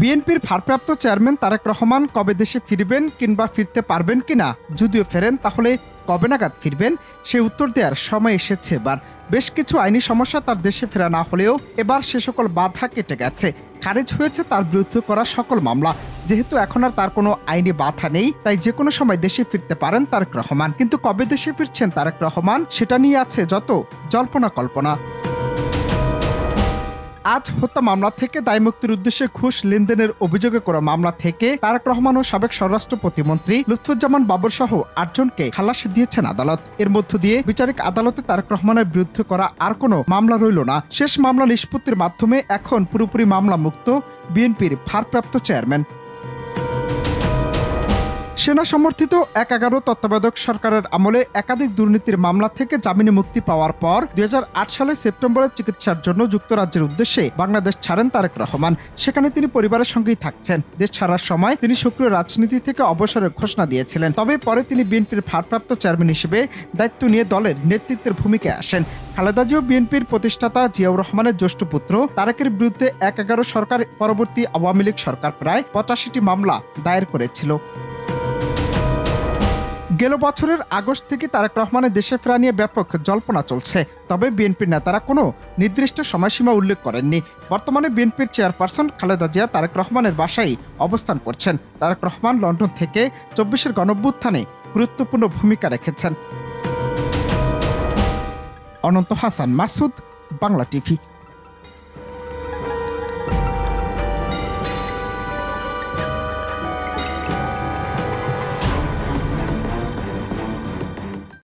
বিএনপির ভারপ্রাপ্ত চেয়ারম্যান তারেক রহমান কবে দেশে ফিরবেন কিংবা ফিরতে পারবেন কিনা, যদিও ফেরেন তাহলে কবে নাগাদ ফিরবেন সে উত্তর দেওয়ার সময় এসেছে। এবার বেশ কিছু আইনি সমস্যা তার দেশে ফেরা না হলেও এবার সে সকল বাধা কেটে গেছে। খারিজ হয়েছে তার বিরুদ্ধে করা সকল মামলা। যেহেতু এখন আর তার কোনো আইনি বাধা নেই, তাই যে কোনো সময় দেশে ফিরতে পারেন তারেক রহমান। কিন্তু কবে দেশে ফিরছেন তারেক রহমান সেটা নিয়ে আছে যত জল্পনা কল্পনা। আজ হত্যা মামলা থেকে দায়মুক্তির উদ্দেশ্যে ঘুষ লেনদেনের অভিযোগে করা মামলা থেকে তারেক রহমান ও সাবেক স্বরাষ্ট্র প্রতিমন্ত্রী লুৎফুজ্জামান বাবর সহ 8 জনকে খালাস দিয়েছেন আদালত। এর মধ্য দিয়ে বিচারিক আদালতে তারেক রহমানের বিরুদ্ধে করা আর কোনো মামলা রইল না। শেষ মামলা নিষ্পত্তির মাধ্যমে এখন পুরোপুরি মামলা মুক্ত বিএনপির ভারপ্রাপ্ত চেয়ারম্যান। সেনা সমর্থিত ১/১১ তত্ত্বাবধায়ক সরকারের আমলে একাধিক দুর্নীতির মামলা থেকে জামিনে মুক্তি পাওয়ার পর ২০০৮ সালের সেপ্টেম্বরে চিকিৎসার জন্য যুক্তরাজ্যের উদ্দেশ্যে বাংলাদেশ ছাড়েন তারেক রহমান। সেখানে তিনি পরিবারের সঙ্গেই থাকছেন। দেশ ছাড়ার সময় তিনি সক্রিয় রাজনীতি থেকে অবসরের ঘোষণা দিয়েছিলেন। তবে পরে তিনি বিএনপির ভারপ্রাপ্ত চেয়ারম্যান হিসেবে দায়িত্ব নিয়ে দলের নেতৃত্বের ভূমিকায় আসেন। খালেদা জিয়া বিএনপির প্রতিষ্ঠাতা জিয়াউর রহমানের জ্যেষ্ঠ পুত্র। তারেকের বিরুদ্ধে ১/১১ সরকার পরবর্তী আওয়ামী লীগ সরকার প্রায় ৮৫টি মামলা দায়ের করেছিল। গেল বছরের আগস্ট থেকে তারেক রহমানের দেশে ফেরা নিয়ে ব্যাপক জল্পনা চলছে। তবে বিএনপির নেতারা কোনো নির্দিষ্ট সময়সীমা উল্লেখ করেননি। বর্তমানে বিএনপির চেয়ারপারসন খালেদা জিয়া তারেক রহমানের বাসায় অবস্থান করছেন। তারেক রহমান লন্ডন থেকে ২৪-এর গণঅভ্যুত্থানে গুরুত্বপূর্ণ ভূমিকা রেখেছেন। অনন্ত হাসান মাসুদ, বাংলা টিভি।